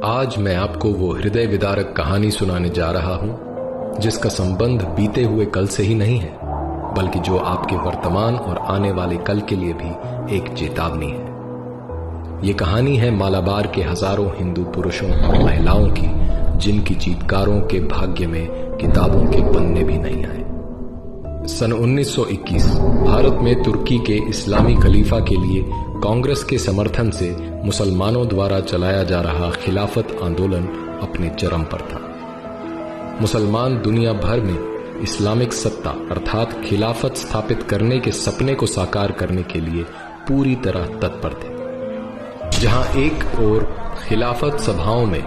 आज मैं आपको वो हृदय विदारक कहानी सुनाने जा रहा हूं जिसका संबंध बीते हुए कल से ही नहीं है, बल्कि जो आपके वर्तमान और आने वाले कल के लिए भी एक चेतावनी है। ये कहानी है मालाबार के हजारों हिंदू पुरुषों और महिलाओं की, जिनकी जीतकारों के भाग्य में किताबों के पन्ने भी नहीं आए। सन 1921 भारत में तुर्की के इस्लामी खलीफा के लिए कांग्रेस के समर्थन से मुसलमानों द्वारा चलाया जा रहा खिलाफत आंदोलन अपने चरम पर था। मुसलमान दुनिया भर में इस्लामिक सत्ता अर्थात खिलाफत स्थापित करने के सपने को साकार करने के लिए पूरी तरह तत्पर थे। जहां एक ओर खिलाफत सभाओं में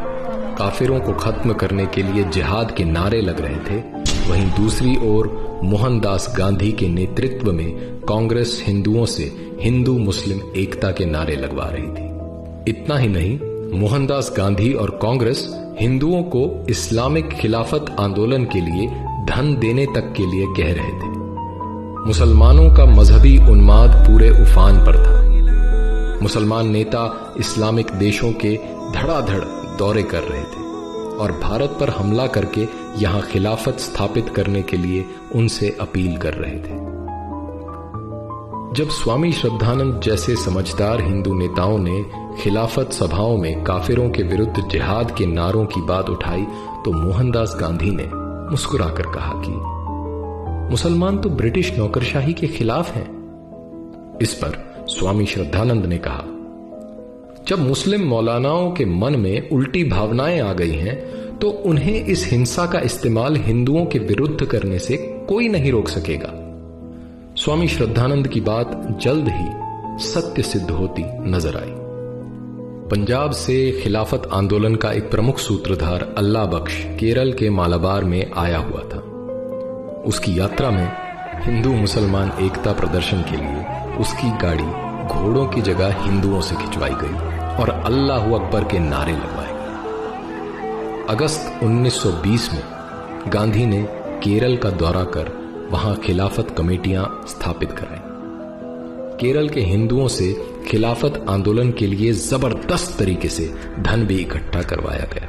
काफिरों को खत्म करने के लिए जिहाद के नारे लग रहे थे, वहीं दूसरी ओर मोहनदास गांधी के नेतृत्व में कांग्रेस हिंदुओं से हिंदू मुस्लिम एकता के नारे लगवा रही थी। इतना ही नहीं, मोहनदास गांधी और कांग्रेस हिंदुओं को इस्लामिक खिलाफत आंदोलन के लिए धन देने तक के लिए कह रहे थे। मुसलमानों का मजहबी उन्माद पूरे उफान पर था। मुसलमान नेता इस्लामिक देशों के धड़ाधड़ दौरे कर रहे थे और भारत पर हमला करके यहां खिलाफत स्थापित करने के लिए उनसे अपील कर रहे थे। जब स्वामी श्रद्धानंद जैसे समझदार हिंदू नेताओं ने खिलाफत सभाओं में काफिरों के विरुद्ध जिहाद के नारों की बात उठाई तो मोहनदास गांधी ने मुस्कुराकर कहा कि मुसलमान तो ब्रिटिश नौकरशाही के खिलाफ हैं। इस पर स्वामी श्रद्धानंद ने कहा, जब मुस्लिम मौलानाओं के मन में उल्टी भावनाएं आ गई हैं तो उन्हें इस हिंसा का इस्तेमाल हिंदुओं के विरुद्ध करने से कोई नहीं रोक सकेगा। स्वामी श्रद्धानंद की बात जल्द ही सत्य सिद्ध होती नजर आई। पंजाब से खिलाफत आंदोलन का एक प्रमुख सूत्रधार अल्लाह बख्श केरल के मालाबार में आया हुआ था। उसकी यात्रा में हिंदू मुसलमान एकता प्रदर्शन के लिए उसकी गाड़ी घोड़ों की जगह हिंदुओं से खिंचवाई गई और अल्लाहू अकबर के नारे लगवाए गए। अगस्त 1920 में गांधी ने केरल का दौरा कर वहां खिलाफत कमेटियां स्थापित कराई। केरल के हिंदुओं से खिलाफत आंदोलन के लिए जबरदस्त तरीके से धन भी इकट्ठा करवाया गया।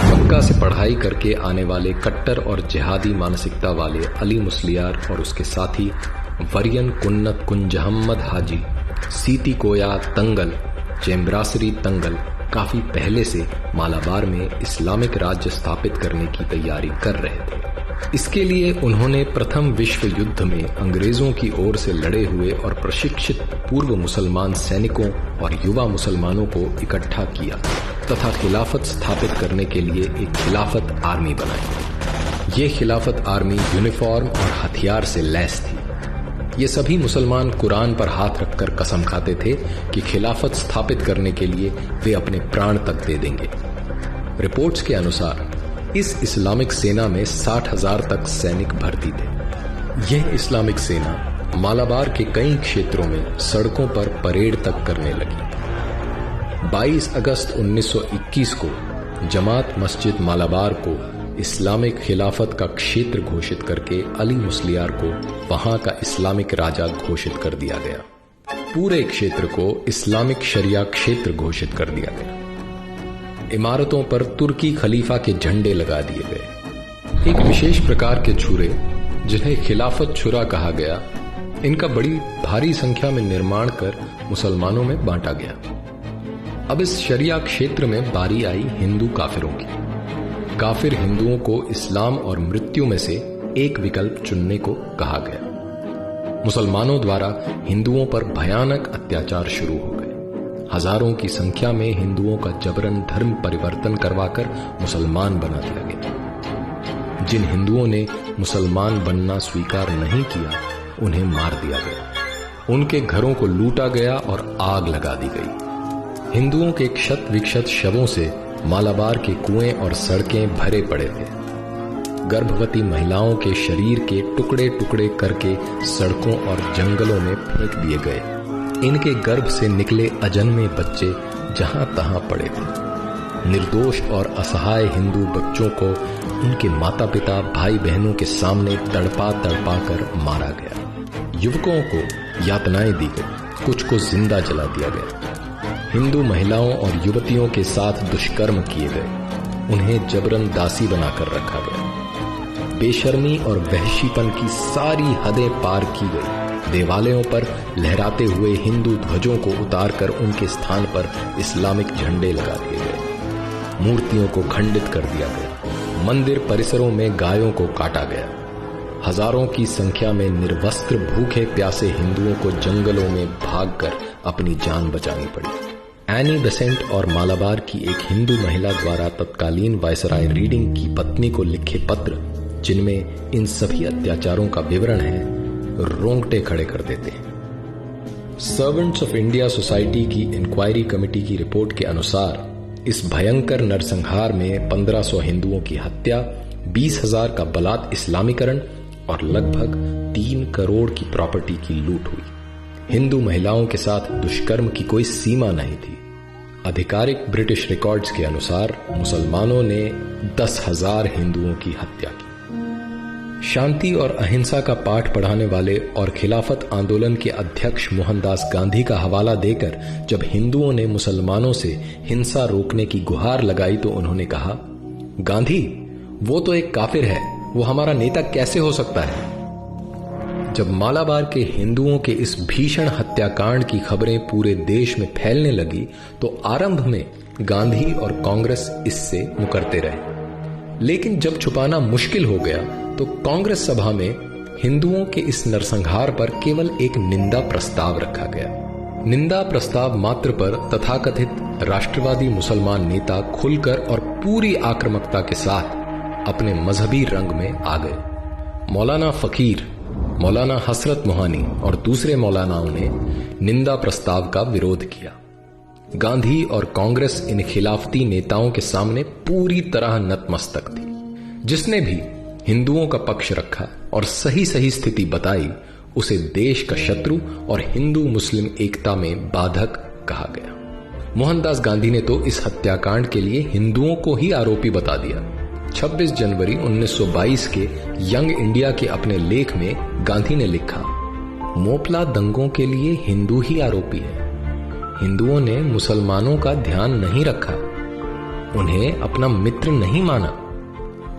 मक्का से पढ़ाई करके आने वाले कट्टर और जिहादी मानसिकता वाले अली मुस्लियार और उसके साथी वरियन कुन्नत कुंजहम्मद हाजी, सीती कोया तंगल, चेम्ब्रासरी तंगल काफी पहले से मालाबार में इस्लामिक राज्य स्थापित करने की तैयारी कर रहे थे। इसके लिए उन्होंने प्रथम विश्व युद्ध में अंग्रेजों की ओर से लड़े हुए और प्रशिक्षित पूर्व मुसलमान सैनिकों और युवा मुसलमानों को इकट्ठा किया तथा खिलाफत स्थापित करने के लिए एक खिलाफत आर्मी बनाई। ये खिलाफत आर्मी यूनिफॉर्म और हथियार से लैस थी। ये सभी मुसलमान कुरान पर हाथ रखकर कसम खाते थे कि खिलाफत स्थापित करने के लिए वे अपने प्राण तक दे देंगे। रिपोर्ट्स के अनुसार इस इस्लामिक सेना में 60,000 तक सैनिक भर्ती थे। यह इस्लामिक सेना मालाबार के कई क्षेत्रों में सड़कों पर परेड तक करने लगी। 22 अगस्त 1921 को जमात मस्जिद मालाबार को इस्लामिक खिलाफत का क्षेत्र घोषित करके अली मुस्लियार को वहां का इस्लामिक राजा घोषित कर दिया गया। पूरे क्षेत्र को इस्लामिक शरिया क्षेत्र घोषित कर दिया गया। इमारतों पर तुर्की खलीफा के झंडे लगा दिए गए। एक विशेष प्रकार के छुरे, जिन्हें खिलाफत छुरा कहा गया, इनका बड़ी भारी संख्या में निर्माण कर मुसलमानों में बांटा गया। अब इस शरिया क्षेत्र में बारी आई हिंदू काफिरों की। काफिर हिंदुओं को इस्लाम और मृत्यु में से एक विकल्प चुनने को कहा गया। मुसलमानों द्वारा हिंदुओं पर भयानक अत्याचार शुरू हो गए। हजारों की संख्या में हिंदुओं का जबरन धर्म परिवर्तन करवाकर मुसलमान बना दिया गया। जिन हिंदुओं ने मुसलमान बनना स्वीकार नहीं किया, उन्हें मार दिया गया। उनके घरों को लूटा गया और आग लगा दी गई। हिंदुओं के क्षत विक्षत शवों से मालाबार के कुएं और सड़कें भरे पड़े थे। गर्भवती महिलाओं के शरीर के टुकड़े टुकड़े करके सड़कों और जंगलों में फेंक दिए गए। इनके गर्भ से निकले अजन्मे बच्चे जहां तहां पड़े थे। निर्दोष और असहाय हिंदू बच्चों को उनके माता पिता भाई बहनों के सामने तड़पा तड़पा कर मारा गया। युवकों को यातनाएं दी गई, कुछ को जिंदा जला दिया गया। हिंदू महिलाओं और युवतियों के साथ दुष्कर्म किए गए, उन्हें जबरन दासी बनाकर रखा गया। बेशर्मी और वहशीपन की सारी हदें पार की गई। देवालयों पर लहराते हुए हिंदू ध्वजों को उतारकर उनके स्थान पर इस्लामिक झंडे लगा दिए गए। मूर्तियों को खंडित कर दिया गया। मंदिर परिसरों में गायों को काटा गया। हजारों की संख्या में निर्वस्त्र भूखे प्यासे हिंदुओं को जंगलों में भागकर अपनी जान बचानी पड़ी। एनी बेसेंट और मालाबार की एक हिंदू महिला द्वारा तत्कालीन वायसराय रीडिंग की पत्नी को लिखे पत्र, जिनमें इन सभी अत्याचारों का विवरण है, रोंगटे खड़े कर देते हैं। सर्वेंट्स ऑफ इंडिया सोसाइटी की इंक्वायरी कमेटी की रिपोर्ट के अनुसार इस भयंकर नरसंहार में 1500 हिंदुओं की हत्या, 20,000 का बलात् इस्लामीकरण और लगभग 3 करोड़ की प्रॉपर्टी की लूट हुई। हिंदू महिलाओं के साथ दुष्कर्म की कोई सीमा नहीं थी। आधिकारिक ब्रिटिश रिकॉर्ड्स के अनुसार मुसलमानों ने 10,000 हिंदुओं की हत्या की। शांति और अहिंसा का पाठ पढ़ाने वाले और खिलाफत आंदोलन के अध्यक्ष मोहनदास गांधी का हवाला देकर जब हिंदुओं ने मुसलमानों से हिंसा रोकने की गुहार लगाई तो उन्होंने कहा, गांधी, वो तो एक काफिर है, वो हमारा नेता कैसे हो सकता है? जब मालाबार के हिंदुओं के इस भीषण हत्याकांड की खबरें पूरे देश में फैलने लगी तो आरंभ में गांधी और कांग्रेस इससे मुकरते रहे। लेकिन जब छुपाना मुश्किल हो गया तो कांग्रेस सभा में हिंदुओं के इस नरसंहार पर केवल एक निंदा प्रस्ताव रखा गया। निंदा प्रस्ताव मात्र पर तथाकथित राष्ट्रवादी मुसलमान नेता खुलकर और पूरी आक्रामकता के साथ अपने मजहबी रंग में आ गए। मौलाना फकीर, मौलाना हसरत मोहानी और दूसरे मौलानाओं ने निंदा प्रस्ताव का विरोध किया। गांधी और कांग्रेस इन खिलाफती नेताओं के सामने पूरी तरह नतमस्तक थी। जिसने भी हिंदुओं का पक्ष रखा और सही सही स्थिति बताई, उसे देश का शत्रु और हिंदू मुस्लिम एकता में बाधक कहा गया। मोहनदास गांधी ने तो इस हत्याकांड के लिए हिंदुओं को ही आरोपी बता दिया। 26 जनवरी 1922 के यंग इंडिया के अपने लेख में गांधी ने लिखा, मोपला दंगों के लिए हिंदू ही आरोपी है। हिंदुओं ने मुसलमानों का ध्यान नहीं रखा, उन्हें अपना मित्र नहीं माना।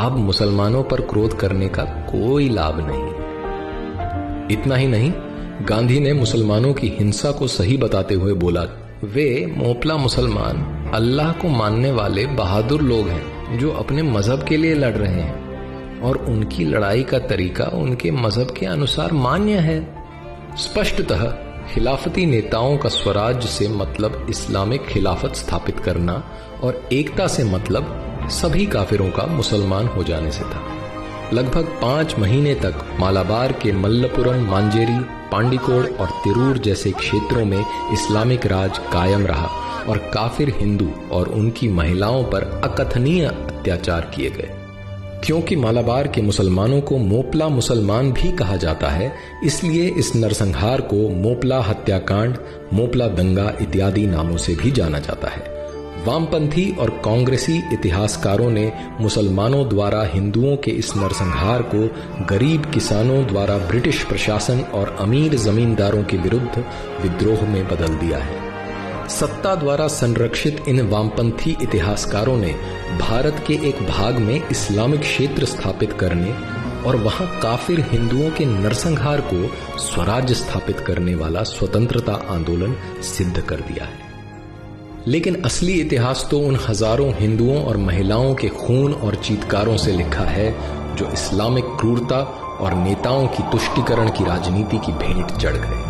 अब मुसलमानों पर क्रोध करने का कोई लाभ नहीं। इतना ही नहीं, गांधी ने मुसलमानों की हिंसा को सही बताते हुए बोला, वे मोपला मुसलमान अल्लाह को मानने वाले बहादुर लोग हैं जो अपने मजहब के लिए लड़ रहे हैं और उनकी लड़ाई का तरीका उनके मजहब के अनुसार मान्य है। स्पष्टतः खिलाफती नेताओं का स्वराज्य से मतलब इस्लामिक खिलाफत स्थापित करना और एकता से मतलब सभी काफिरों का मुसलमान हो जाने से था। लगभग 5 महीने तक मालाबार के मल्लपुरम, मांजेरी, पांडिकोड़ और तिरूर जैसे क्षेत्रों में इस्लामिक राज कायम रहा और काफिर हिंदू और उनकी महिलाओं पर अकथनीय अत्याचार किए गए। क्योंकि मालाबार के मुसलमानों को मोपला मुसलमान भी कहा जाता है, इसलिए इस नरसंहार को मोपला हत्याकांड, मोपला दंगा इत्यादि नामों से भी जाना जाता है। वामपंथी और कांग्रेसी इतिहासकारों ने मुसलमानों द्वारा हिंदुओं के इस नरसंहार को गरीब किसानों द्वारा ब्रिटिश प्रशासन और अमीर जमींदारों के विरुद्ध विद्रोह में बदल दिया है। सत्ता द्वारा संरक्षित इन वामपंथी इतिहासकारों ने भारत के एक भाग में इस्लामिक क्षेत्र स्थापित करने और वहां काफिर हिंदुओं के नरसंहार को स्वराज्य स्थापित करने वाला स्वतंत्रता आंदोलन सिद्ध कर दिया है। लेकिन असली इतिहास तो उन हजारों हिंदुओं और महिलाओं के खून और चीत्कारों से लिखा है जो इस्लामिक क्रूरता और नेताओं की तुष्टीकरण की राजनीति की भेंट चढ़ गए।